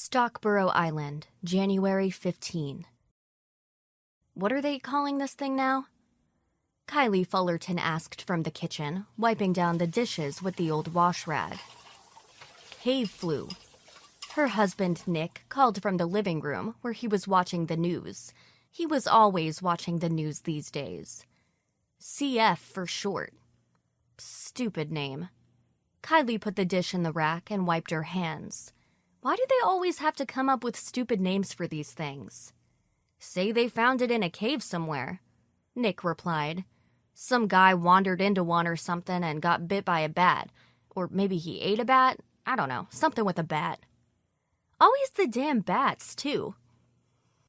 Stockborough Island, January 15. What are they calling this thing now? Kylie Fullerton asked from the kitchen, wiping down the dishes with the old wash rag. Cave flu. Her husband, Nick, called from the living room where he was watching the news. He was always watching the news these days. CF for short. Stupid name. Kylie put the dish in the rack and wiped her hands. Why do they always have to come up with stupid names for these things? Say they found it in a cave somewhere, Nick replied. Some guy wandered into one or something and got bit by a bat. Or maybe he ate a bat? I don't know, something with a bat. Always the damn bats, too.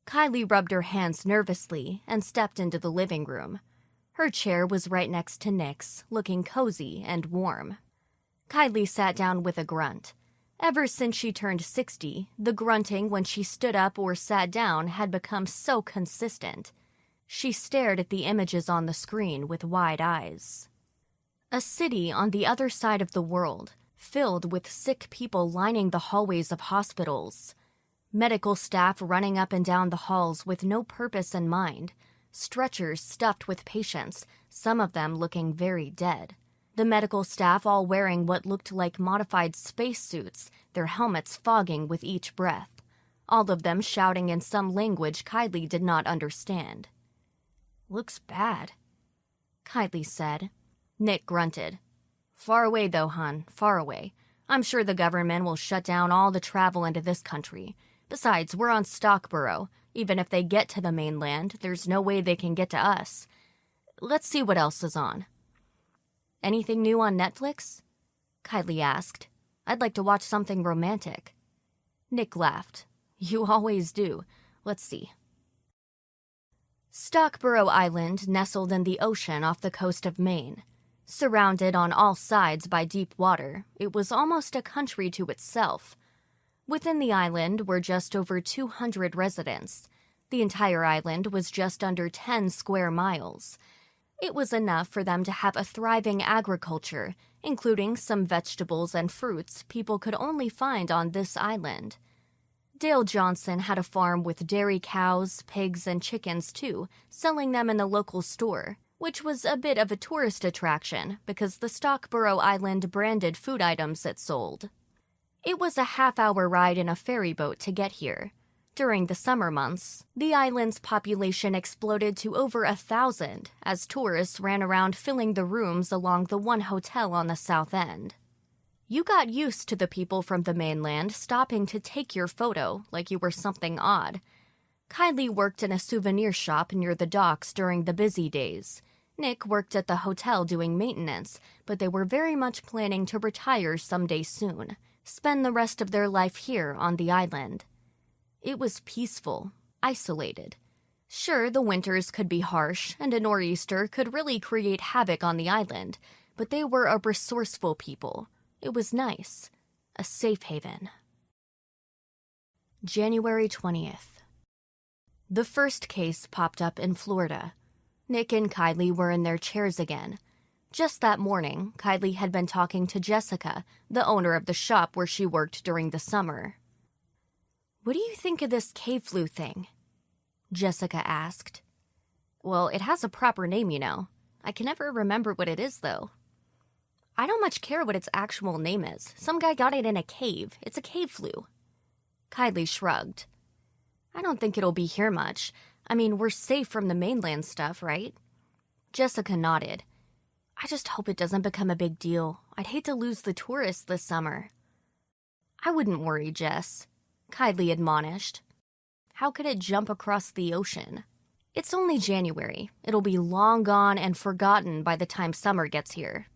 Kylie rubbed her hands nervously and stepped into the living room. Her chair was right next to Nick's, looking cozy and warm. Kylie sat down with a grunt. Ever since she turned 60, the grunting when she stood up or sat down had become so consistent. She stared at the images on the screen with wide eyes. A city on the other side of the world, filled with sick people lining the hallways of hospitals. Medical staff running up and down the halls with no purpose in mind. Stretchers stuffed with patients, some of them looking very dead. The medical staff all wearing what looked like modified spacesuits, their helmets fogging with each breath. All of them shouting in some language Kylie did not understand. Looks bad, Kylie said. Nick grunted. Far away though, hon, far away. I'm sure the government will shut down all the travel into this country. Besides, we're on Stockborough. Even if they get to the mainland, there's no way they can get to us. Let's see what else is on. Anything new on Netflix? Kylie asked. I'd like to watch something romantic. Nick laughed. You always do. Let's see. Stockborough Island nestled in the ocean off the coast of Maine. Surrounded on all sides by deep water, it was almost a country to itself. Within the island were just over 200 residents. The entire island was just under 10 square miles. It was enough for them to have a thriving agriculture, including some vegetables and fruits people could only find on this island. Dale Johnson had a farm with dairy cows, pigs, and chickens too, selling them in the local store, which was a bit of a tourist attraction because the Stockborough Island branded food items it sold. It was a half-hour ride in a ferry boat to get here. During the summer months, the island's population exploded to over 1,000 as tourists ran around filling the rooms along the one hotel on the south end. You got used to the people from the mainland stopping to take your photo like you were something odd. Kylie worked in a souvenir shop near the docks during the busy days. Nick worked at the hotel doing maintenance, but they were very much planning to retire someday soon, spend the rest of their life here on the island. It was peaceful, isolated. Sure, the winters could be harsh, and a nor'easter could really create havoc on the island, but they were a resourceful people. It was nice. A safe haven. January 20th. The first case popped up in Florida. Nick and Kylie were in their chairs again. Just that morning, Kylie had been talking to Jessica, the owner of the shop where she worked during the summer. What do you think of this cave flu thing? Jessica asked. Well, it has a proper name, you know. I can never remember what it is, though. I don't much care what its actual name is. Some guy got it in a cave. It's a cave flu. Kylie shrugged. I don't think it'll be here much. I mean, we're safe from the mainland stuff, right? Jessica nodded. I just hope it doesn't become a big deal. I'd hate to lose the tourists this summer. I wouldn't worry, Jess, Kylie admonished. How could it jump across the ocean? It's only January. It'll be long gone and forgotten by the time summer gets here.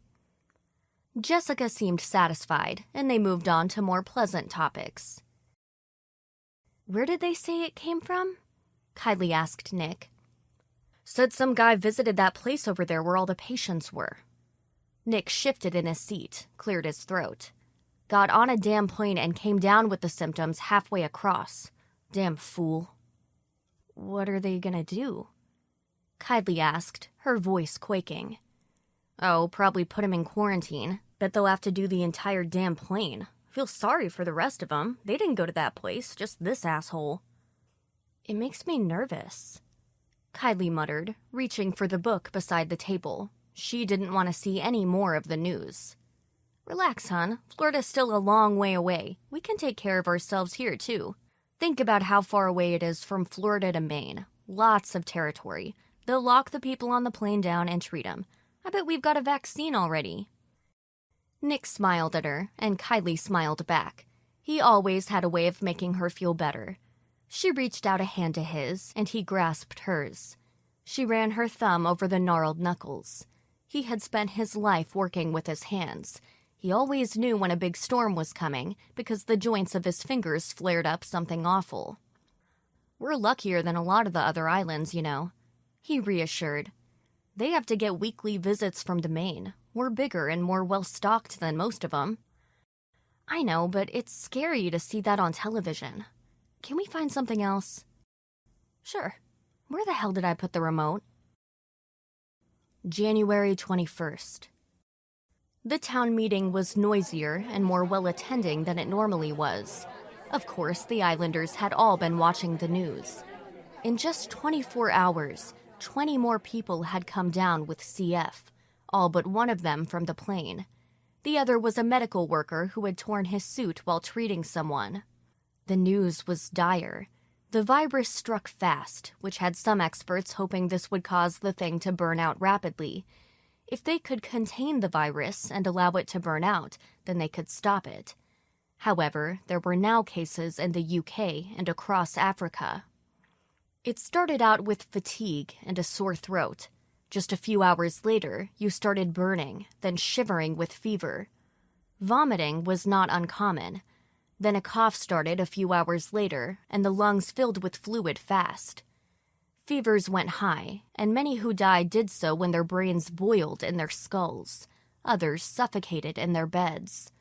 Jessica seemed satisfied, and they moved on to more pleasant topics. Where did they say it came from? Kylie asked Nick. Said some guy visited that place over there where all the patients were. Nick shifted in his seat, cleared his throat. Got on a damn plane and came down with the symptoms halfway across. Damn fool. What are they gonna do? Kylie asked, her voice quaking. Oh, probably put him in quarantine. Bet they'll have to do the entire damn plane. Feel sorry for the rest of them. They didn't go to that place, just this asshole. It makes me nervous, Kylie muttered, reaching for the book beside the table. She didn't want to see any more of the news. Relax, hon. Florida's still a long way away. We can take care of ourselves here, too. Think about how far away it is from Florida to Maine. Lots of territory. They'll lock the people on the plane down and treat them. I bet we've got a vaccine already. Nick smiled at her, and Kylie smiled back. He always had a way of making her feel better. She reached out a hand to his, and he grasped hers. She ran her thumb over the gnarled knuckles. He had spent his life working with his hands. He always knew when a big storm was coming, because the joints of his fingers flared up something awful. We're luckier than a lot of the other islands, you know, he reassured. They have to get weekly visits from the Maine. We're bigger and more well-stocked than most of them. I know, but it's scary to see that on television. Can we find something else? Sure. Where the hell did I put the remote? January 21st. The town meeting was noisier and more well-attending than it normally was. Of course, the islanders had all been watching the news. In just 24 hours, 20 more people had come down with CF, all but one of them from the plane. The other was a medical worker who had torn his suit while treating someone. The news was dire. The virus struck fast, which had some experts hoping this would cause the thing to burn out rapidly. If they could contain the virus and allow it to burn out, then they could stop it. However, there were now cases in the UK and across Africa. It started out with fatigue and a sore throat. Just a few hours later, you started burning, then shivering with fever. Vomiting was not uncommon. Then a cough started a few hours later, and the lungs filled with fluid fast. Fevers went high, and many who died did so when their brains boiled in their skulls. Others suffocated in their beds.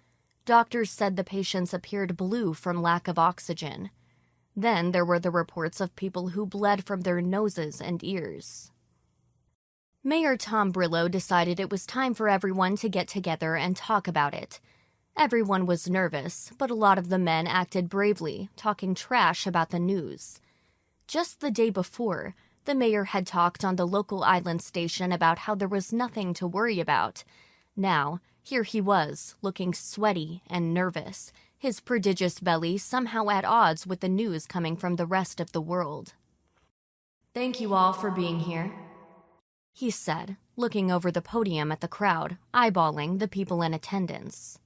Doctors said the patients appeared blue from lack of oxygen. Then there were the reports of people who bled from their noses and ears. Mayor Tom Brillo decided it was time for everyone to get together and talk about it. Everyone was nervous, but a lot of the men acted bravely, talking trash about the news. Just the day before, the mayor had talked on the local island station about how there was nothing to worry about. Now, here he was, looking sweaty and nervous, his prodigious belly somehow at odds with the news coming from the rest of the world. "Thank you all for being here," he said, looking over the podium at the crowd, eyeballing the people in attendance.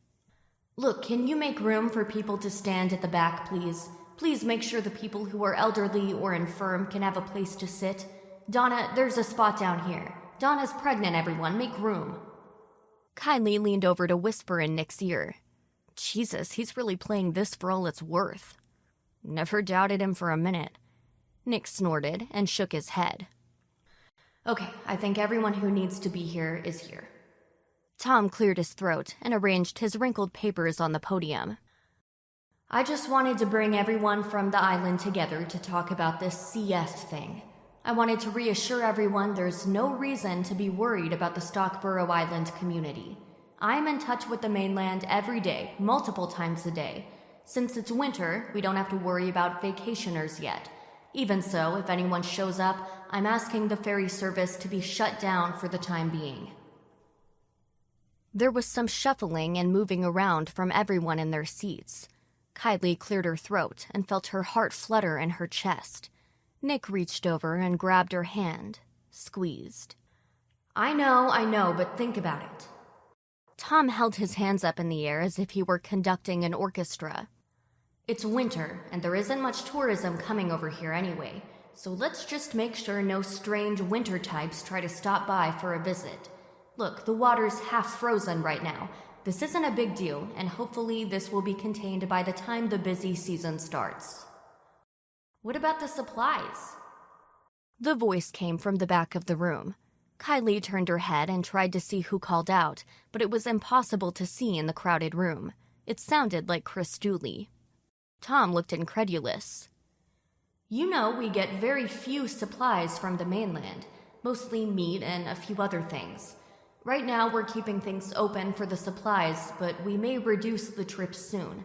"Look, can you make room for people to stand at the back, please? Please make sure the people who are elderly or infirm can have a place to sit. Donna, there's a spot down here. Donna's pregnant, everyone. Make room." Kylie leaned over to whisper in Nick's ear. Jesus, he's really playing this for all it's worth. Never doubted him for a minute. Nick snorted and shook his head. "Okay, I think everyone who needs to be here is here." Tom cleared his throat and arranged his wrinkled papers on the podium. "I just wanted to bring everyone from the island together to talk about this CF thing. I wanted to reassure everyone there's no reason to be worried about the Stockborough Island community. I am in touch with the mainland every day, multiple times a day. Since it's winter, we don't have to worry about vacationers yet. Even so, if anyone shows up, I'm asking the ferry service to be shut down for the time being." There was some shuffling and moving around from everyone in their seats. Kylie cleared her throat and felt her heart flutter in her chest. Nick reached over and grabbed her hand, squeezed. I know, but think about it." Tom held his hands up in the air as if he were conducting an orchestra. "It's winter, and there isn't much tourism coming over here anyway, so let's just make sure no strange winter types try to stop by for a visit. Look, the water's half frozen right now. This isn't a big deal, and hopefully this will be contained by the time the busy season starts." "What about the supplies?" The voice came from the back of the room. Kylie turned her head and tried to see who called out, but it was impossible to see in the crowded room. It sounded like Chris Dooley. Tom looked incredulous. "You know we get very few supplies from the mainland, mostly meat and a few other things. Right now we're keeping things open for the supplies, but we may reduce the trips soon.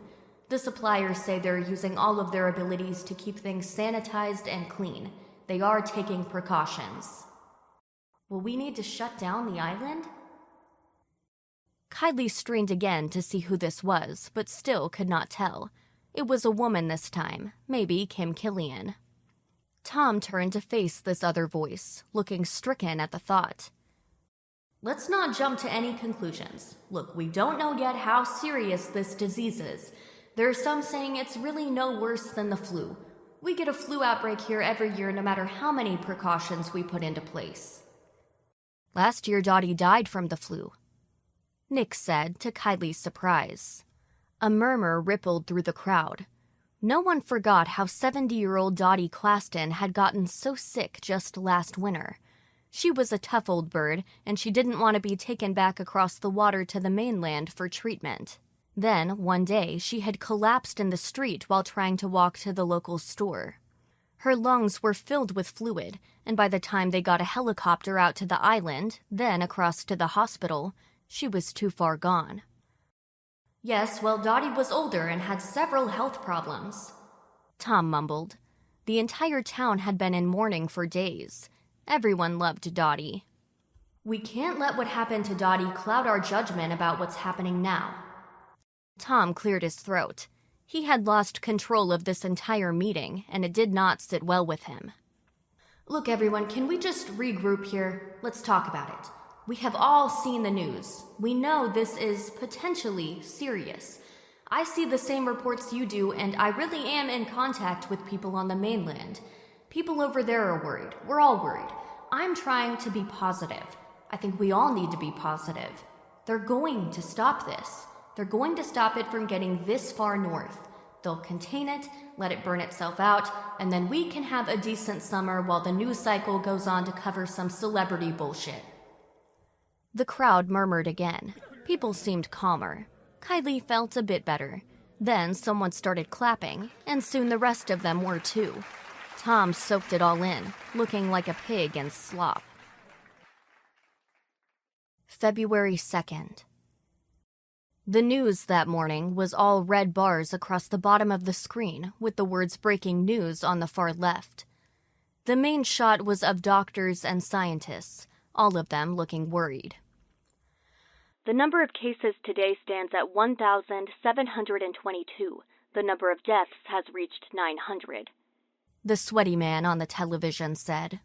The suppliers say they're using all of their abilities to keep things sanitized and clean. They are taking precautions. Will we need to shut down the island? Kylie strained again to see who this was, but still could not tell. It was a woman this time, maybe Kim Killian. Tom turned to face this other voice, looking stricken at the thought. Let's not jump to any conclusions. Look, we don't know yet how serious this disease is. There are some saying it's really no worse than the flu. We get a flu outbreak here every year no matter how many precautions we put into place. Last year Dottie died from the flu, Nick said, to Kylie's surprise. A murmur rippled through the crowd. No one forgot how 70-year-old Dottie Claston had gotten so sick just last winter. She was a tough old bird, and she didn't want to be taken back across the water to the mainland for treatment. Then, one day, she had collapsed in the street while trying to walk to the local store. Her lungs were filled with fluid, and by the time they got a helicopter out to the island, then across to the hospital, she was too far gone. Yes, well, Dottie was older and had several health problems, Tom mumbled. The entire town had been in mourning for days. Everyone loved Dottie. We can't let what happened to Dottie cloud our judgment about what's happening now. Tom cleared his throat. He had lost control of this entire meeting, and it did not sit well with him. Look, everyone, can we just regroup here? Let's talk about it. We have all seen the news. We know this is potentially serious. I see the same reports you do, and I really am in contact with people on the mainland. People over there are worried. We're all worried. I'm trying to be positive. I think we all need to be positive. They're going to stop this. They're going to stop it from getting this far north. They'll contain it, let it burn itself out, and then we can have a decent summer while the news cycle goes on to cover some celebrity bullshit. The crowd murmured again. People seemed calmer. Kylie felt a bit better. Then someone started clapping, and soon the rest of them were too. Tom soaked it all in, looking like a pig in slop. February 2nd. The news that morning was all red bars across the bottom of the screen with the words "breaking news" on the far left. The main shot was of doctors and scientists, all of them looking worried. The number of cases today stands at 1,722. The number of deaths has reached 900. The sweaty man on the television said.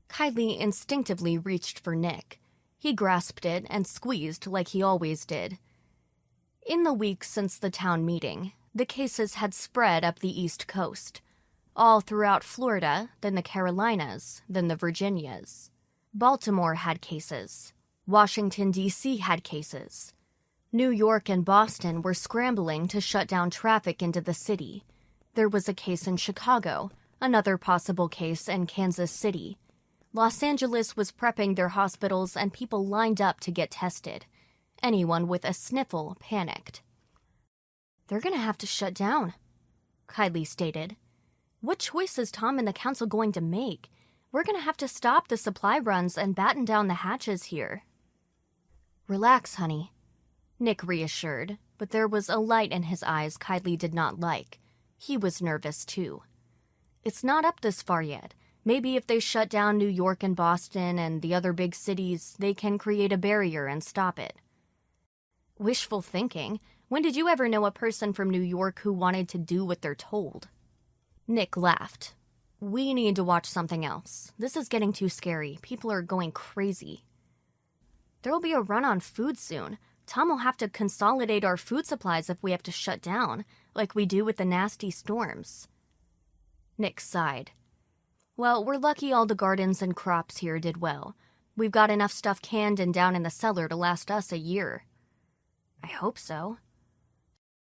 Kylie instinctively reached for Nick. He grasped it and squeezed like he always did. In the weeks since the town meeting, the cases had spread up the East Coast. All throughout Florida, then the Carolinas, then the Virginias. Baltimore had cases. Washington, D.C. had cases. New York and Boston were scrambling to shut down traffic into the city. There was a case in Chicago, another possible case in Kansas City. Los Angeles was prepping their hospitals and people lined up to get tested. Anyone with a sniffle panicked. They're going to have to shut down, Kylie stated. What choice is Tom and the council going to make? We're going to have to stop the supply runs and batten down the hatches here. Relax, honey, Nick reassured, but there was a light in his eyes Kylie did not like. He was nervous, too. It's not up this far yet. Maybe if they shut down New York and Boston and the other big cities, they can create a barrier and stop it. Wishful thinking. When did you ever know a person from New York who wanted to do what they're told? Nick laughed. We need to watch something else. This is getting too scary. People are going crazy. There'll be a run on food soon. Tom will have to consolidate our food supplies if we have to shut down, like we do with the nasty storms. Nick sighed. Well, we're lucky all the gardens and crops here did well. We've got enough stuff canned and down in the cellar to last us a year. I hope so.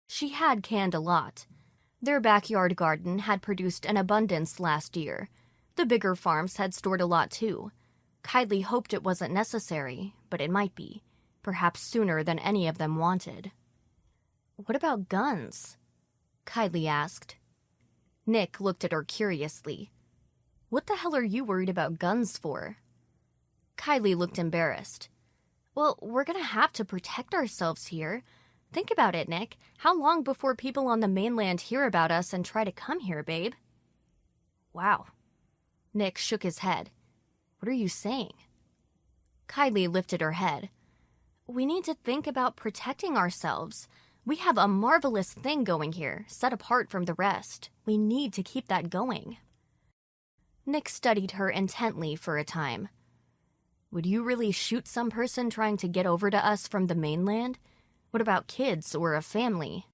She had canned a lot. Their backyard garden had produced an abundance last year. The bigger farms had stored a lot too. Kylie hoped it wasn't necessary, but it might be. Perhaps sooner than any of them wanted. What about guns? Kylie asked. Nick looked at her curiously. What the hell are you worried about guns for? Kylie looked embarrassed. Well, we're gonna have to protect ourselves here. Think about it, Nick. How long before people on the mainland hear about us and try to come here, babe? Wow. Nick shook his head. What are you saying? Kylie lifted her head. We need to think about protecting ourselves. We have a marvelous thing going here, set apart from the rest. We need to keep that going. Nick studied her intently for a time. Would you really shoot some person trying to get over to us from the mainland? What about kids or a family?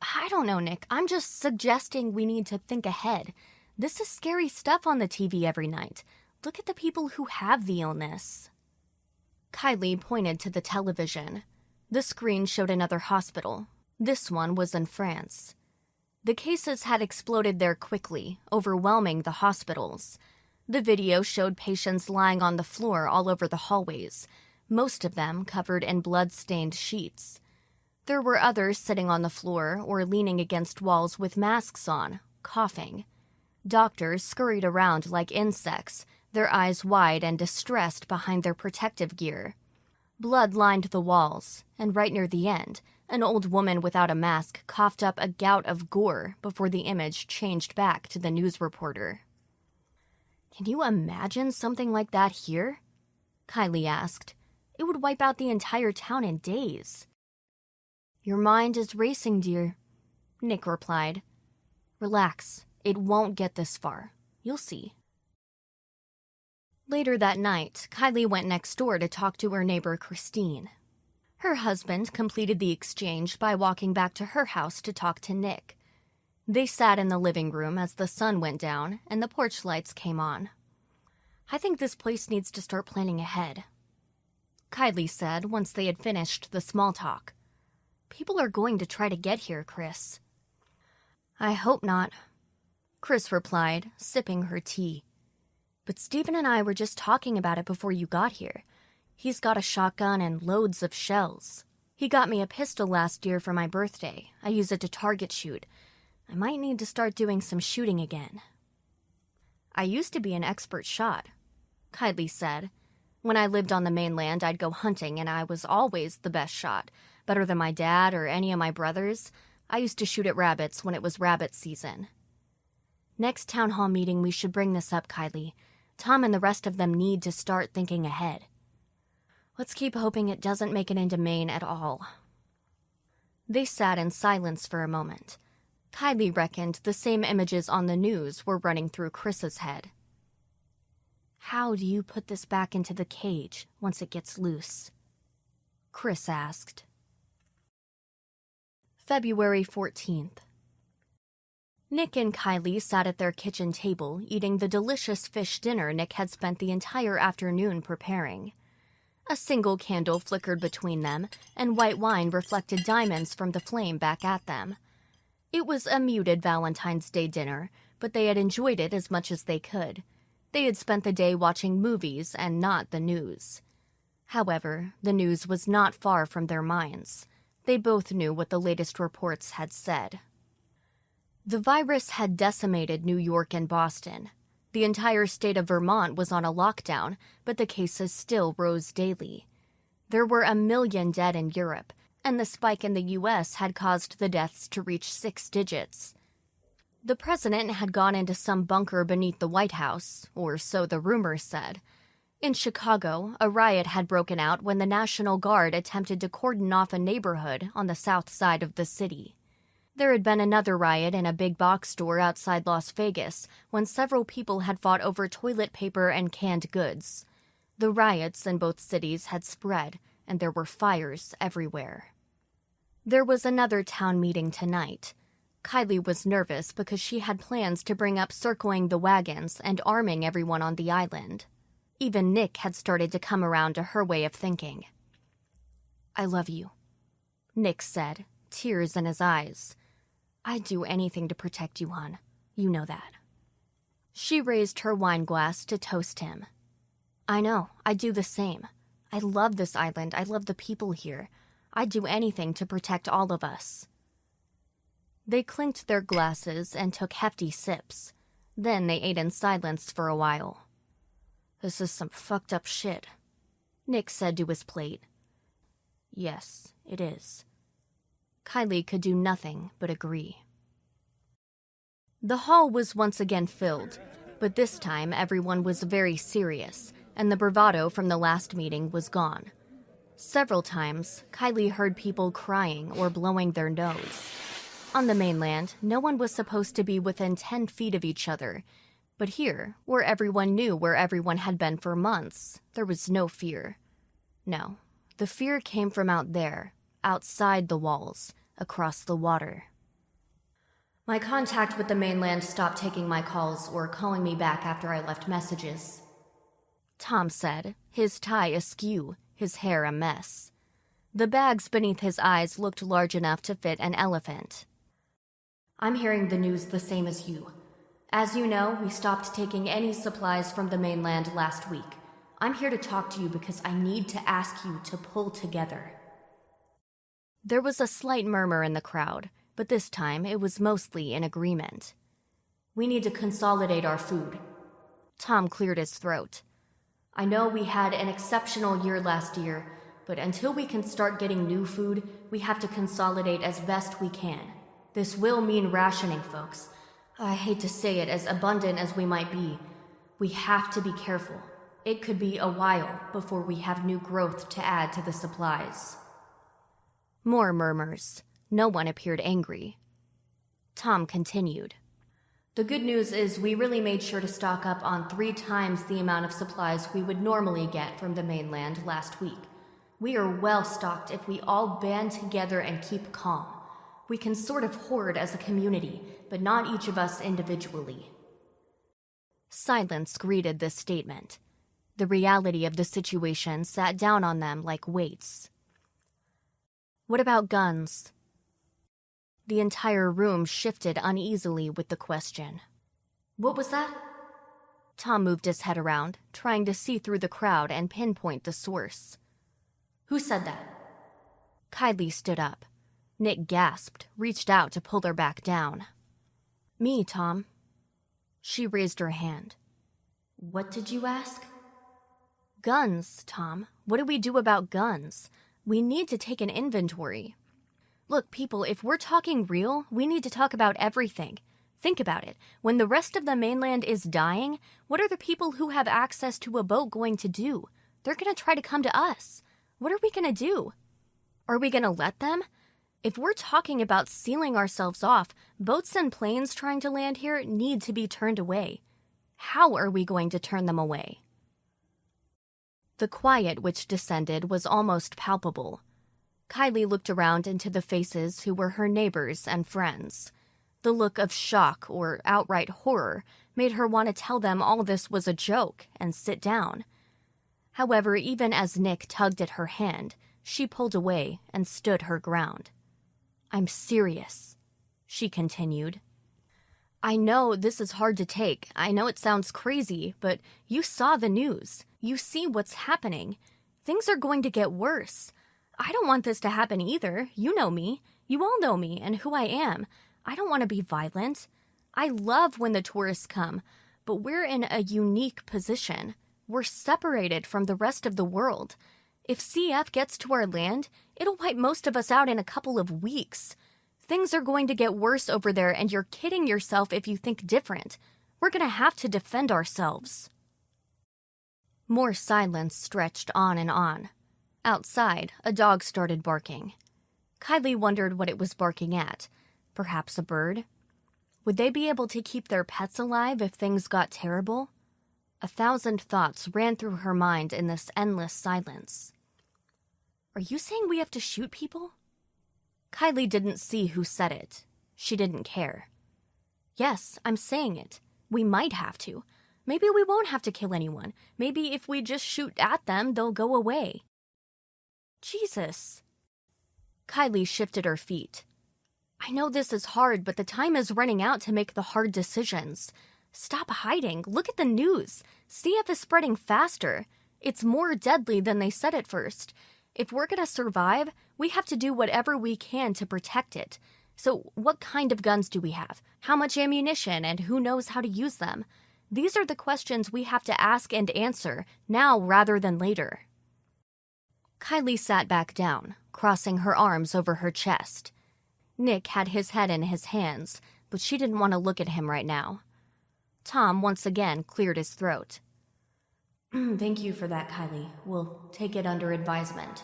I don't know, Nick. I'm just suggesting we need to think ahead. This is scary stuff on the TV every night. Look at the people who have the illness. Kylie pointed to the television. The screen showed another hospital. This one was in France. The cases had exploded there quickly, overwhelming the hospitals. The video showed patients lying on the floor all over the hallways, most of them covered in blood-stained sheets. There were others sitting on the floor or leaning against walls with masks on, coughing. Doctors scurried around like insects, their eyes wide and distressed behind their protective gear. Blood lined the walls, and right near the end, an old woman without a mask coughed up a gout of gore before the image changed back to the news reporter. Can you imagine something like that here? Kylie asked. It would wipe out the entire town in days. Your mind is racing, dear, Nick replied. Relax, it won't get this far. You'll see. Later that night, Kylie went next door to talk to her neighbor Christine. Her husband completed the exchange by walking back to her house to talk to Nick. They sat in the living room as the sun went down and the porch lights came on. I think this place needs to start planning ahead, Kylie said once they had finished the small talk. People are going to try to get here, Chris. I hope not, Chris replied, sipping her tea. But Stephen and I were just talking about it before you got here. He's got a shotgun and loads of shells. He got me a pistol last year for my birthday. I use it to target shoot. I might need to start doing some shooting again. I used to be an expert shot, Kylie said. When I lived on the mainland, I'd go hunting and I was always the best shot, better than my dad or any of my brothers. I used to shoot at rabbits when it was rabbit season. Next town hall meeting, we should bring this up, Kylie. Tom and the rest of them need to start thinking ahead. Let's keep hoping it doesn't make it into Maine at all. They sat in silence for a moment. Kylie reckoned the same images on the news were running through Chris's head. How do you put this back into the cage once it gets loose? Chris asked. February 14th. Nick and Kylie sat at their kitchen table eating the delicious fish dinner Nick had spent the entire afternoon preparing. A single candle flickered between them, and white wine reflected diamonds from the flame back at them. It was a muted Valentine's Day dinner, but they had enjoyed it as much as they could. They had spent the day watching movies and not the news. However, the news was not far from their minds. They both knew what the latest reports had said. The virus had decimated New York and Boston. The entire state of Vermont was on a lockdown, but the cases still rose daily. There were 1 million dead in Europe, and the spike in the U.S. had caused the deaths to reach 6 digits. The president had gone into some bunker beneath the White House, or so the rumors said. In Chicago, a riot had broken out when the National Guard attempted to cordon off a neighborhood on the south side of the city. There had been another riot in a big box store outside Las Vegas when several people had fought over toilet paper and canned goods. The riots in both cities had spread, and there were fires everywhere. There was another town meeting tonight. Kylie was nervous because she had plans to bring up circling the wagons and arming everyone on the island. Even Nick had started to come around to her way of thinking. I love you, Nick said, tears in his eyes. I'd do anything to protect you, hon. You know that. She raised her wine glass to toast him. I know, I'd do the same. I love this island. I love the people here. I'd do anything to protect all of us. They clinked their glasses and took hefty sips. Then they ate in silence for a while. This is some fucked up shit, Nick said to his plate. Yes, it is. Kylie could do nothing but agree. The hall was once again filled, but this time everyone was very serious, and the bravado from the last meeting was gone. Several times, Kylie heard people crying or blowing their nose. On the mainland, no one was supposed to be within 10 feet of each other, but here, where everyone knew where everyone had been for months, there was no fear. No, the fear came from out there, outside the walls, across the water. My contact with the mainland stopped taking my calls or calling me back after I left messages, Tom said, his tie askew, his hair a mess. The bags beneath his eyes looked large enough to fit an elephant. I'm hearing the news the same as you. As you know, we stopped taking any supplies from the mainland last week. I'm here to talk to you because I need to ask you to pull together. There was a slight murmur in the crowd, but this time it was mostly in agreement. We need to consolidate our food. Tom cleared his throat. I know we had an exceptional year last year, but until we can start getting new food, we have to consolidate as best we can. This will mean rationing, folks. I hate to say it, as abundant as we might be, we have to be careful. It could be a while before we have new growth to add to the supplies. More murmurs. No one appeared angry. Tom continued. The good news is we really made sure to stock up on 3 times the amount of supplies we would normally get from the mainland last week. We are well stocked if we all band together and keep calm. We can sort of hoard as a community, but not each of us individually. Silence greeted this statement. The reality of the situation sat down on them like weights. What about guns? The entire room shifted uneasily with the question. What was that? Tom moved his head around, trying to see through the crowd and pinpoint the source. Who said that? Kylie stood up. Nick gasped, reached out to pull her back down. Me, Tom. She raised her hand. What did you ask? Guns, Tom. What do we do about guns? We need to take an inventory. Look, people, if we're talking real, we need to talk about everything. Think about it. When the rest of the mainland is dying, what are the people who have access to a boat going to do? They're going to try to come to us. What are we going to do? Are we going to let them? If we're talking about sealing ourselves off, boats and planes trying to land here need to be turned away. How are we going to turn them away? The quiet which descended was almost palpable. Kylie looked around into the faces who were her neighbors and friends. The look of shock or outright horror made her want to tell them all this was a joke and sit down. However, even as Nick tugged at her hand, she pulled away and stood her ground. I'm serious, she continued. I know this is hard to take. I know it sounds crazy, but you saw the news. You see what's happening. Things are going to get worse. I don't want this to happen either. You know me. You all know me and who I am. I don't want to be violent. I love when the tourists come, but we're in a unique position. We're separated from the rest of the world. If CF gets to our land, it'll wipe most of us out in a couple of weeks. Things are going to get worse over there, and you're kidding yourself if you think different. We're going to have to defend ourselves. More silence stretched on and on. Outside, a dog started barking. Kylie wondered what it was barking at. Perhaps a bird? Would they be able to keep their pets alive if things got terrible? 1,000 thoughts ran through her mind in this endless silence. Are you saying we have to shoot people? Kylie didn't see who said it. She didn't care. Yes, I'm saying it. We might have to. Maybe we won't have to kill anyone. Maybe if we just shoot at them, they'll go away. Jesus. Kylie shifted her feet. I know this is hard, but the time is running out to make the hard decisions. Stop hiding. Look at the news. CF is spreading faster. It's more deadly than they said at first. If we're going to survive, we have to do whatever we can to protect it. So what kind of guns do we have? How much ammunition, and who knows how to use them? These are the questions we have to ask and answer now rather than later. Kylie sat back down, crossing her arms over her chest. Nick had his head in his hands, but she didn't want to look at him right now. Tom once again cleared his throat. Thank you for that, Kylie. We'll take it under advisement.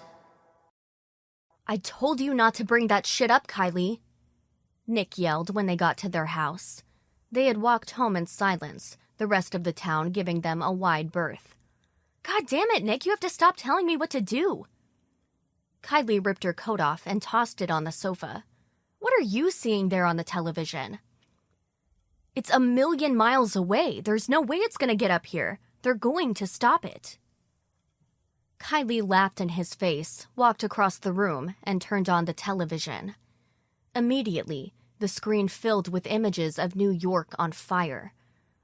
I told you not to bring that shit up, Kylie, Nick yelled when they got to their house. They had walked home in silence, the rest of the town giving them a wide berth. God damn it, Nick, you have to stop telling me what to do. Kylie ripped her coat off and tossed it on the sofa. What are you seeing there on the television? It's 1,000,000 miles away. There's no way it's going to get up here. They're going to stop it. Kylie laughed in his face, walked across the room, and turned on the television. Immediately, the screen filled with images of New York on fire.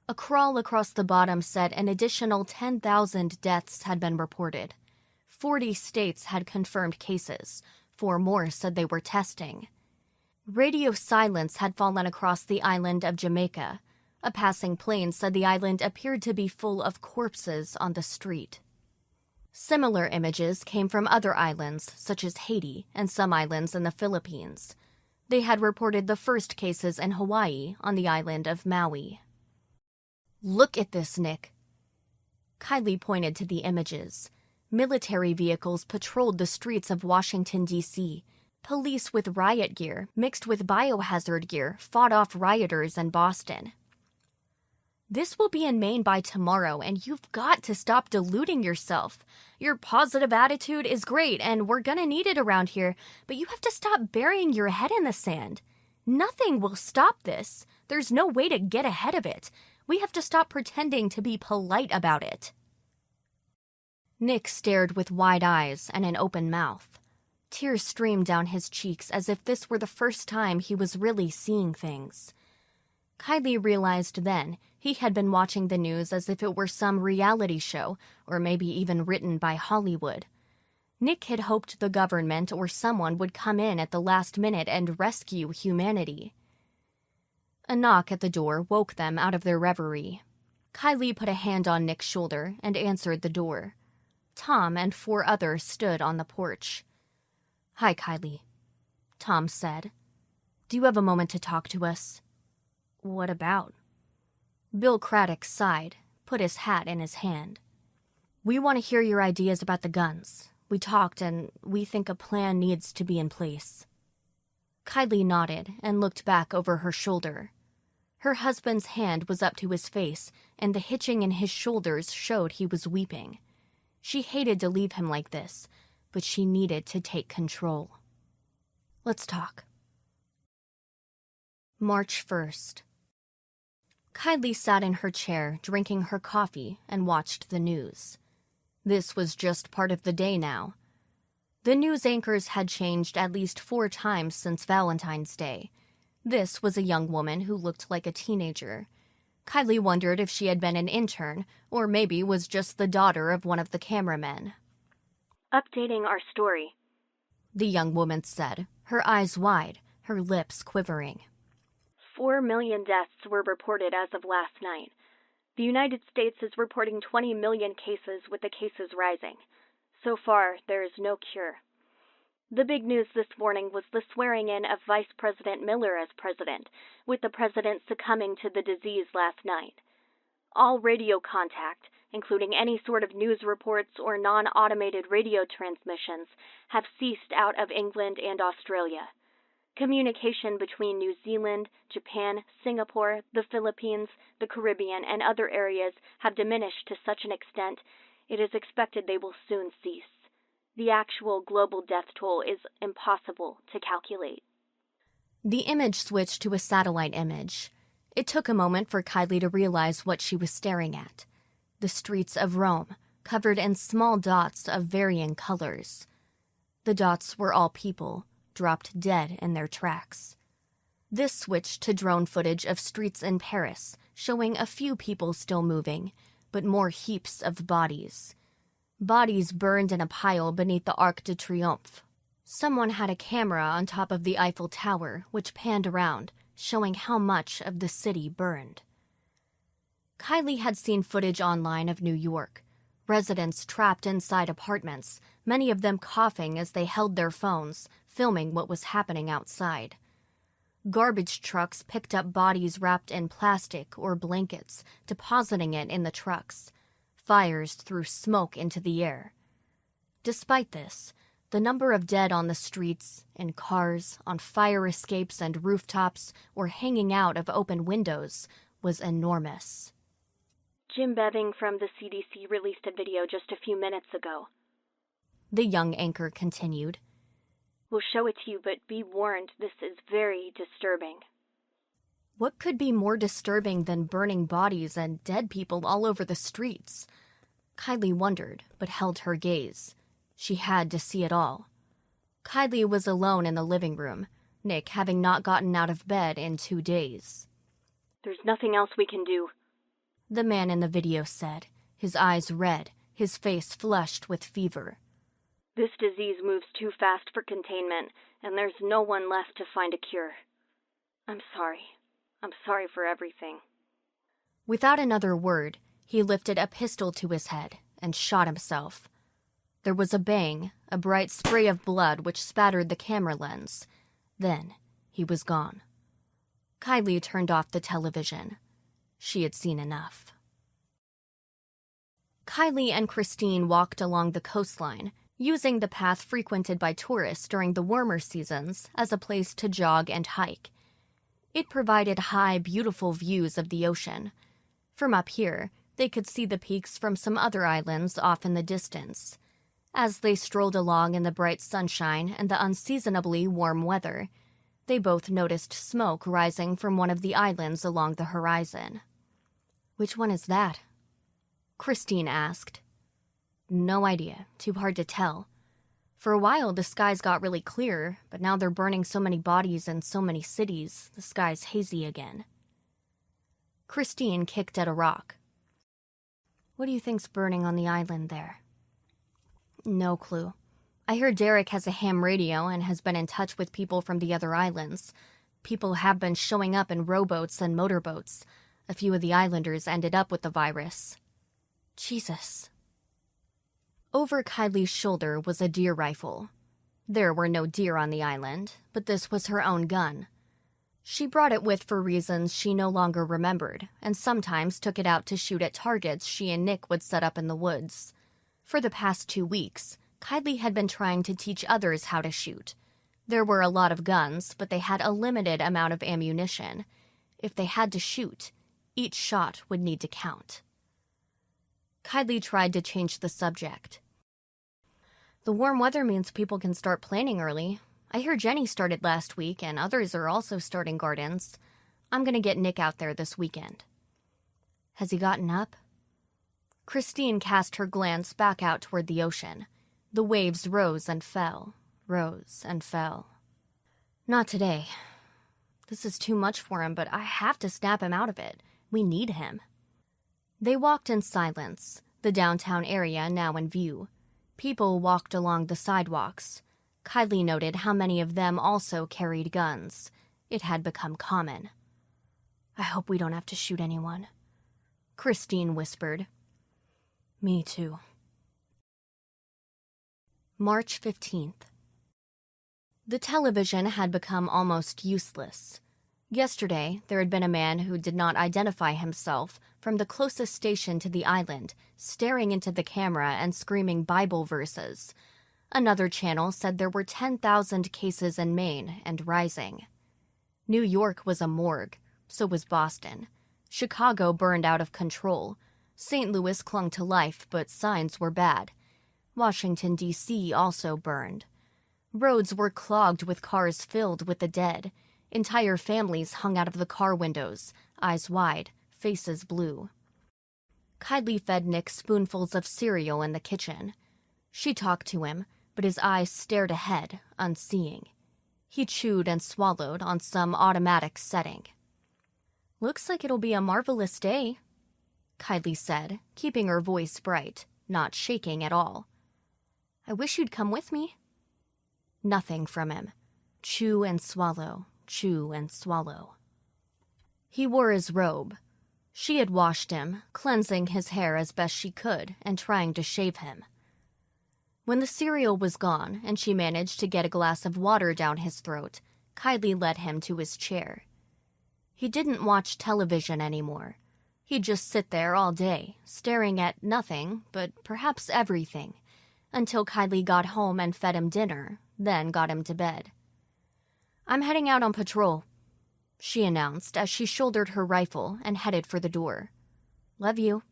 A crawl across the bottom said an additional 10,000 deaths had been reported. 40 states had confirmed cases. 4 more said they were testing. Radio silence had fallen across the island of Jamaica. A passing plane said the island appeared to be full of corpses on the street. Similar images came from other islands, such as Haiti and some islands in the Philippines. They had reported the first cases in Hawaii on the island of Maui. Look at this, Nick. Kylie pointed to the images. Military vehicles patrolled the streets of Washington, D.C. Police with riot gear, mixed with biohazard gear, fought off rioters in Boston. This will be in Maine by tomorrow, and you've got to stop deluding yourself. Your positive attitude is great, and we're gonna need it around here, but you have to stop burying your head in the sand. Nothing will stop this. There's no way to get ahead of it. We have to stop pretending to be polite about it. Nick stared with wide eyes and an open mouth. Tears streamed down his cheeks as if this were the first time he was really seeing things. Kylie realized then he had been watching the news as if it were some reality show, or maybe even written by Hollywood. Nick had hoped the government or someone would come in at the last minute and rescue humanity. A knock at the door woke them out of their reverie. Kylie put a hand on Nick's shoulder and answered the door. Tom and 4 others stood on the porch. "Hi, Kylie," Tom said. "Do you have a moment to talk to us?" "What about?" Bill Craddock sighed, put his hat in his hand. "We want to hear your ideas about the guns. We talked, and we think a plan needs to be in place." Kylie nodded and looked back over her shoulder. Her husband's hand was up to his face, and the hitching in his shoulders showed he was weeping. She hated to leave him like this, but she needed to take control. "Let's talk." March 1st. Kylie sat in her chair, drinking her coffee, and watched the news. This was just part of the day now. The news anchors had changed at least 4 times since Valentine's Day. This was a young woman who looked like a teenager. Kylie wondered if she had been an intern, or maybe was just the daughter of one of the cameramen. "Updating our story," the young woman said, her eyes wide, her lips quivering. 4 million deaths were reported as of last night. The United States is reporting 20 million cases, with the cases rising. So far, there is no cure. The big news this morning was the swearing-in of Vice President Miller as president, with the president succumbing to the disease last night. All radio contact, including any sort of news reports or non-automated radio transmissions, have ceased out of England and Australia. Communication between New Zealand, Japan, Singapore, the Philippines, the Caribbean, and other areas have diminished to such an extent it is expected they will soon cease. The actual global death toll is impossible to calculate. The image switched to a satellite image. It took a moment for Kylie to realize what she was staring at. The streets of Rome, covered in small dots of varying colors. The dots were all people, dropped dead in their tracks. This switched to drone footage of streets in Paris, showing a few people still moving, but more heaps of bodies. Bodies burned in a pile beneath the Arc de Triomphe. Someone had a camera on top of the Eiffel Tower, which panned around, showing how much of the city burned. Kylie had seen footage online of New York. Residents trapped inside apartments, many of them coughing as they held their phones, filming what was happening outside. Garbage trucks picked up bodies wrapped in plastic or blankets, depositing it in the trucks. Fires threw smoke into the air. Despite this, the number of dead on the streets, in cars, on fire escapes and rooftops, or hanging out of open windows was enormous. Jim Beving from the CDC released a video just a few minutes ago. The young anchor continued. We'll show it to you, but be warned, this is very disturbing. What could be more disturbing than burning bodies and dead people all over the streets? Kylie wondered, but held her gaze. She had to see it all. Kylie was alone in the living room, Nick having not gotten out of bed in 2 days. There's nothing else we can do, the man in the video said, his eyes red, his face flushed with fever. This disease moves too fast for containment, and there's no one left to find a cure. I'm sorry. I'm sorry for everything. Without another word, he lifted a pistol to his head and shot himself. There was a bang, a bright spray of blood which spattered the camera lens. Then he was gone. Kylie turned off the television. She had seen enough. Kylie and Christine walked along the coastline, using the path frequented by tourists during the warmer seasons as a place to jog and hike. It provided high, beautiful views of the ocean. From up here, they could see the peaks from some other islands off in the distance. As they strolled along in the bright sunshine and the unseasonably warm weather, they both noticed smoke rising from one of the islands along the horizon. Which one is that? Christine asked. No idea. Too hard to tell. For a while, the skies got really clear, but now they're burning so many bodies in so many cities, the sky's hazy again. Christine kicked at a rock. What do you think's burning on the island there? No clue. I hear Derek has a ham radio and has been in touch with people from the other islands. People have been showing up in rowboats and motorboats. A few of the islanders ended up with the virus. Jesus. Over Kylie's shoulder was a deer rifle. There were no deer on the island, but this was her own gun. She brought it with for reasons she no longer remembered, and sometimes took it out to shoot at targets she and Nick would set up in the woods. For the past 2 weeks, Kylie had been trying to teach others how to shoot. There were a lot of guns, but they had a limited amount of ammunition. If they had to shoot, each shot would need to count. Kylie tried to change the subject. The warm weather means people can start planting early. I hear Jenny started last week, and others are also starting gardens. I'm going to get Nick out there this weekend. Has he gotten up? Christine cast her glance back out toward the ocean. The waves rose and fell, rose and fell. Not today. This is too much for him, but I have to snap him out of it. We need him. They walked in silence, the downtown area now in view. People walked along the sidewalks. Kylie noted how many of them also carried guns. It had become common. I hope we don't have to shoot anyone, Christine whispered. Me too. March 15th. The television had become almost useless. Yesterday, there had been a man who did not identify himself from the closest station to the island, staring into the camera and screaming Bible verses. Another channel said there were 10,000 cases in Maine and rising. New York was a morgue, so was Boston. Chicago burned out of control. St. Louis clung to life, but signs were bad. Washington, D.C. also burned. Roads were clogged with cars filled with the dead. Entire families hung out of the car windows, eyes wide, faces blue. Kylie fed Nick spoonfuls of cereal in the kitchen. She talked to him, but his eyes stared ahead, unseeing. He chewed and swallowed on some automatic setting. Looks like it'll be a marvelous day, Kylie said, keeping her voice bright, not shaking at all. I wish you'd come with me. Nothing from him. Chew and swallow, chew and swallow. He wore his robe. She had washed him, cleansing his hair as best she could and trying to shave him. When the cereal was gone and she managed to get a glass of water down his throat, Kylie led him to his chair. He didn't watch television anymore. He'd just sit there all day, staring at nothing, but perhaps everything, until Kylie got home and fed him dinner, then got him to bed. "I'm heading out on patrol," she announced as she shouldered her rifle and headed for the door. "Love you."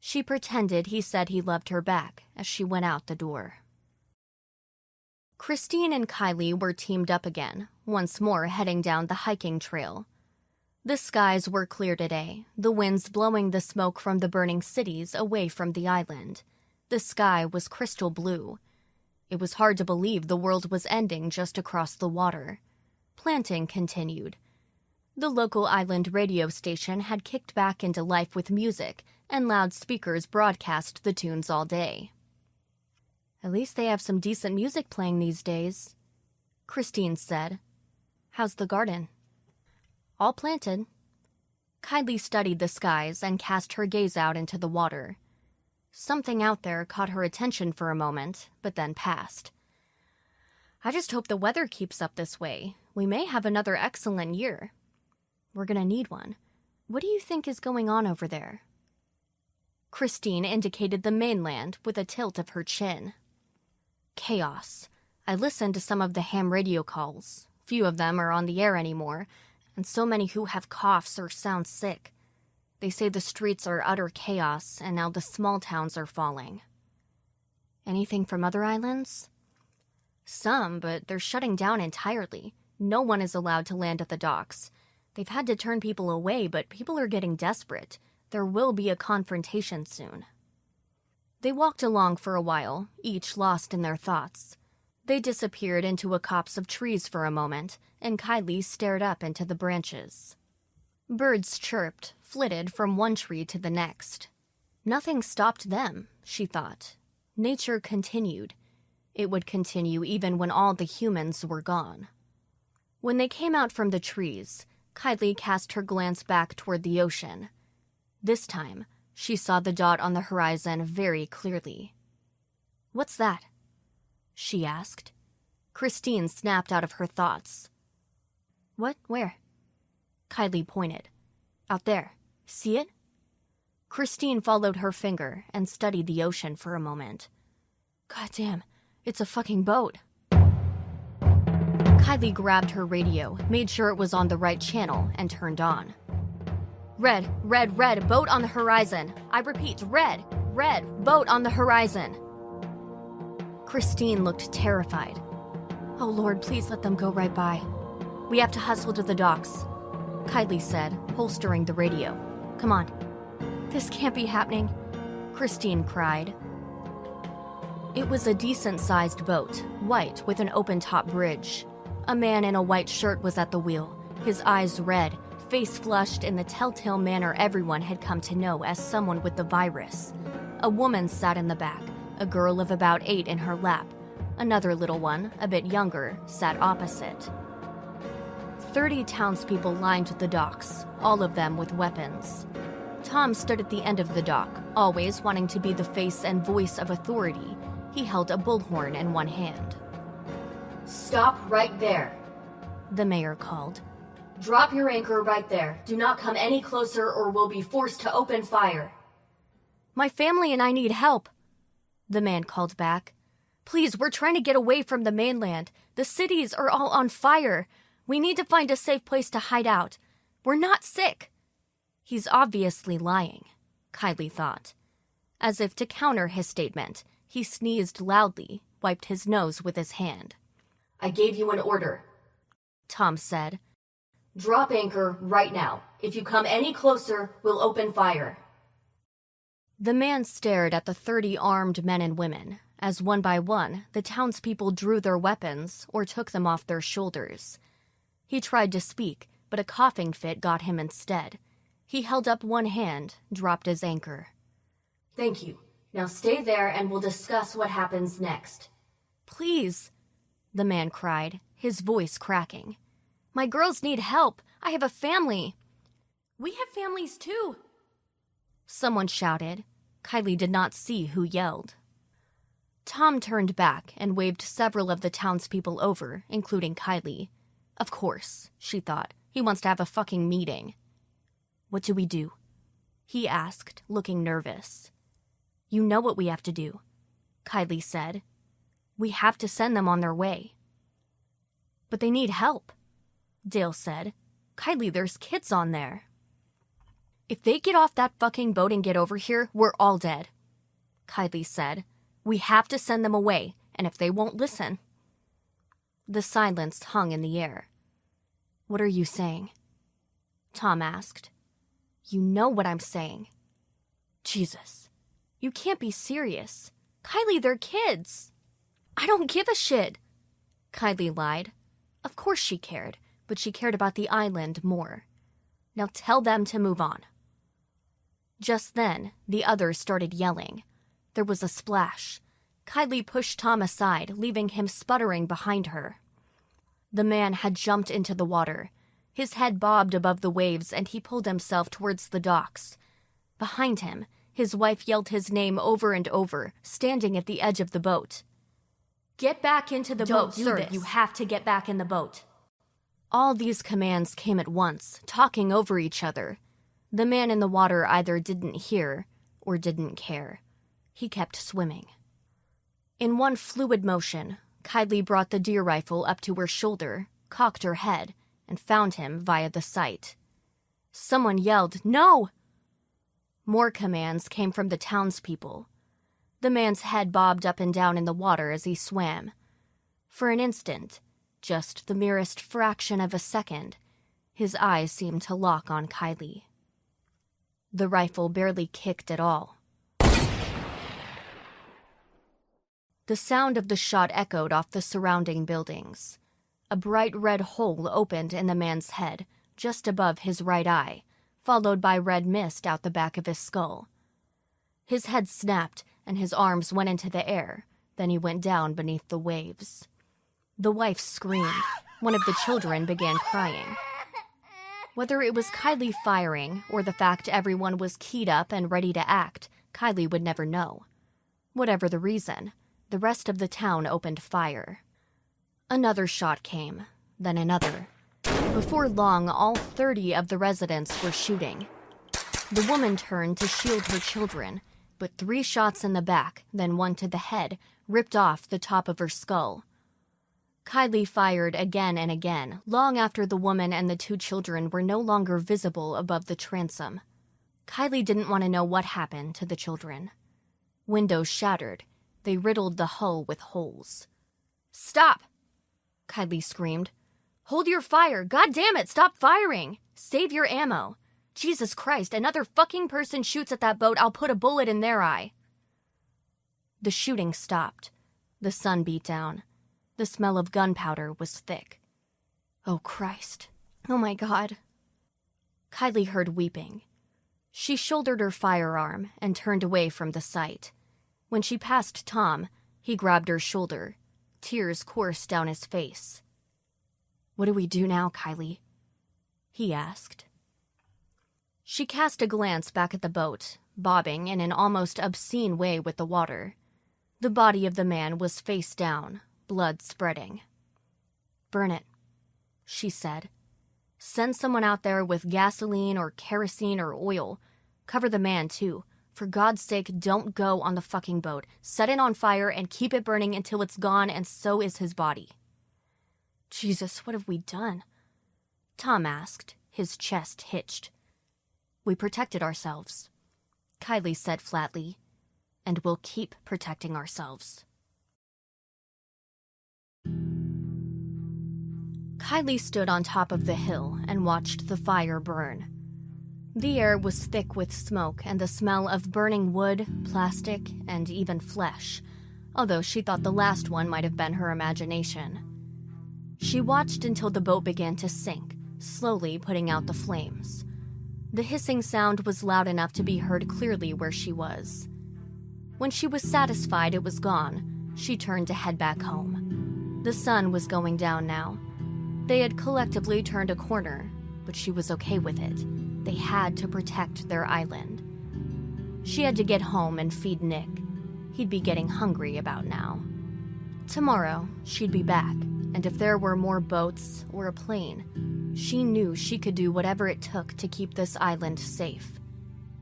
She pretended he said he loved her back as she went out the door. Christine and Kylie were teamed up again, once more heading down the hiking trail. The skies were clear today, the winds blowing the smoke from the burning cities away from the island. The sky was crystal blue. It was hard to believe the world was ending just across the water. Planting continued. The local island radio station had kicked back into life with music, and loudspeakers broadcast the tunes all day. "At least they have some decent music playing these days," Christine said. "How's the garden?" "All planted." Kylie studied the skies and cast her gaze out into the water. Something out there caught her attention for a moment, but then passed. "I just hope the weather keeps up this way. We may have another excellent year." "We're gonna need one. What do you think is going on over there?" Christine indicated the mainland with a tilt of her chin. "Chaos. I listened to some of the ham radio calls. Few of them are on the air anymore, and so many who have coughs or sound sick. They say the streets are utter chaos, and now the small towns are falling." "Anything from other islands?" "Some, but they're shutting down entirely. No one is allowed to land at the docks. They've had to turn people away, but people are getting desperate. There will be a confrontation soon." They walked along for a while, each lost in their thoughts. They disappeared into a copse of trees for a moment, and Kylie stared up into the branches. Birds chirped, flitted from one tree to the next. Nothing stopped them, she thought. Nature continued. It would continue even when all the humans were gone. When they came out from the trees, Kylie cast her glance back toward the ocean. This time, she saw the dot on the horizon very clearly. "What's that?" she asked. Christine snapped out of her thoughts. "What? Where?" Kylie pointed. "Out there. See it?" Christine followed her finger and studied the ocean for a moment. "Goddamn, it's a fucking boat." Kylie grabbed her radio, made sure it was on the right channel, and turned on. "Red, red, red, boat on the horizon. I repeat, red, red, boat on the horizon." Christine looked terrified. "Oh Lord, please let them go right by. We have to hustle to the docks," Kylie said, holstering the radio. "Come on." "This can't be happening," Christine cried. It was a decent-sized boat, white with an open-top bridge. A man in a white shirt was at the wheel, his eyes red, face flushed in the telltale manner everyone had come to know as someone with the virus. A woman sat in the back, a girl of about 8 in her lap. Another little one, a bit younger, sat opposite. 30 townspeople lined the docks, all of them with weapons. Tom stood at the end of the dock, always wanting to be the face and voice of authority. He held a bullhorn in one hand. "Stop right there," the mayor called. "Drop your anchor right there. Do not come any closer or we'll be forced to open fire." "My family and I need help," the man called back. "Please, we're trying to get away from the mainland. The cities are all on fire. We need to find a safe place to hide out. We're not sick." He's obviously lying, Kylie thought. As if to counter his statement, he sneezed loudly, wiped his nose with his hand. "I gave you an order," Tom said. "Drop anchor right now. If you come any closer, we'll open fire." The man stared at the 30 armed men and women, as one by one, the townspeople drew their weapons or took them off their shoulders. He tried to speak, but a coughing fit got him instead. He held up one hand, dropped his anchor. "Thank you. Now stay there and we'll discuss what happens next." "Please," the man cried, his voice cracking. "My girls need help. I have a family." We have families too, someone shouted. Kylie did not see who yelled. Tom turned back and waved several of the townspeople over, including Kylie. Of course, she thought. He wants to have a fucking meeting. What do we do? He asked, looking nervous. You know what we have to do, Kylie said. We have to send them on their way. But they need help, Dale said. Kylie, there's kids on there. If they get off that fucking boat and get over here, we're all dead, Kylie said. We have to send them away, and if they won't listen. The silence hung in the air. What are you saying? Tom asked. You know what I'm saying. Jesus, you can't be serious. Kylie, they're kids. I don't give a shit, Kylie lied. Of course she cared, but she cared about the island more. Now tell them to move on. Just then, the others started yelling. There was a splash. Kylie pushed Tom aside, leaving him sputtering behind her. The man had jumped into the water. His head bobbed above the waves, and he pulled himself towards the docks. Behind him, his wife yelled his name over and over, standing at the edge of the boat. Get back into the boat, sir. You have to get back in the boat. All these commands came at once, talking over each other. The man in the water either didn't hear or didn't care. He kept swimming. In one fluid motion, Kylie brought the deer rifle up to her shoulder, cocked her head, and found him via the sight. Someone yelled, "No!" More commands came from the townspeople. The man's head bobbed up and down in the water as he swam. For an instant, just the merest fraction of a second, his eyes seemed to lock on Kylie. The rifle barely kicked at all. The sound of the shot echoed off the surrounding buildings. A bright red hole opened in the man's head, just above his right eye, followed by red mist out the back of his skull. His head snapped, and his arms went into the air. Then he went down beneath the waves. The wife screamed. One of the children began crying. Whether it was Kylie firing or the fact everyone was keyed up and ready to act, Kylie would never know. Whatever the reason, the rest of the town opened fire. Another shot came, then another. Before long, all 30 of the residents were shooting. The woman turned to shield her children, but 3 shots in the back, then 1 to the head, ripped off the top of her skull. Kylie fired again and again, long after the woman and the 2 children were no longer visible above the transom. Kylie didn't want to know what happened to the children. Windows shattered. They riddled the hull with holes. "Stop!" Kylie screamed. "Hold your fire! God damn it, stop firing! Save your ammo! Jesus Christ, another fucking person shoots at that boat, I'll put a bullet in their eye!" The shooting stopped. The sun beat down. The smell of gunpowder was thick. Oh, Christ. Oh, my God. Kylie heard weeping. She shouldered her firearm and turned away from the sight. When she passed Tom, he grabbed her shoulder. Tears coursed down his face. "What do we do now, Kylie?" he asked. She cast a glance back at the boat, bobbing in an almost obscene way with the water. The body of the man was face down, blood spreading. "Burn it," she said. "Send someone out there with gasoline or kerosene or oil. Cover the man, too. For God's sake, don't go on the fucking boat. Set it on fire and keep it burning until it's gone, and so is his body." "Jesus, what have we done?" Tom asked, his chest hitched. "We protected ourselves," Kylie said flatly, "and we'll keep protecting ourselves." Kylie stood on top of the hill and watched the fire burn. The air was thick with smoke and the smell of burning wood, plastic, and even flesh, although she thought the last one might have been her imagination. She watched until the boat began to sink, slowly putting out the flames. The hissing sound was loud enough to be heard clearly where she was. When she was satisfied it was gone, she turned to head back home. The sun was going down now. They had collectively turned a corner, but she was okay with it. They had to protect their island. She had to get home and feed Nick. He'd be getting hungry about now. Tomorrow, she'd be back, and if there were more boats or a plane, she knew she could do whatever it took to keep this island safe.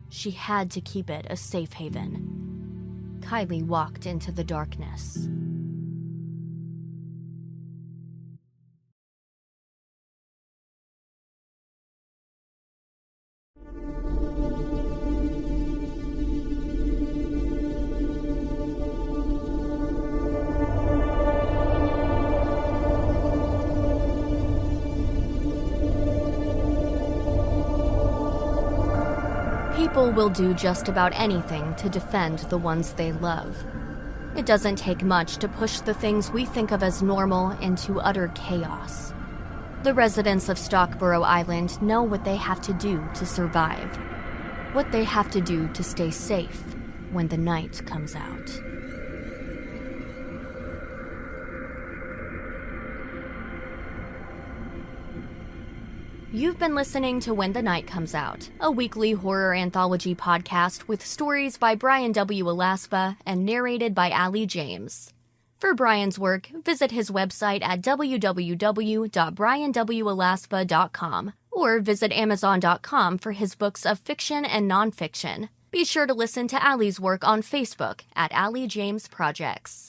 She had to keep it a safe haven. Kylie walked into the darkness. People will do just about anything to defend the ones they love. It doesn't take much to push the things we think of as normal into utter chaos. The residents of Stockborough Island know what they have to do to survive, what they have to do to stay safe when the night comes out. You've been listening to When the Night Comes Out, a weekly horror anthology podcast with stories by Bryan W. Alaspa and narrated by Allie James. For Bryan's work, visit his website at www.bryanwalaspa.com or visit amazon.com for his books of fiction and nonfiction. Be sure to listen to Allie's work on Facebook at Allie James Projects.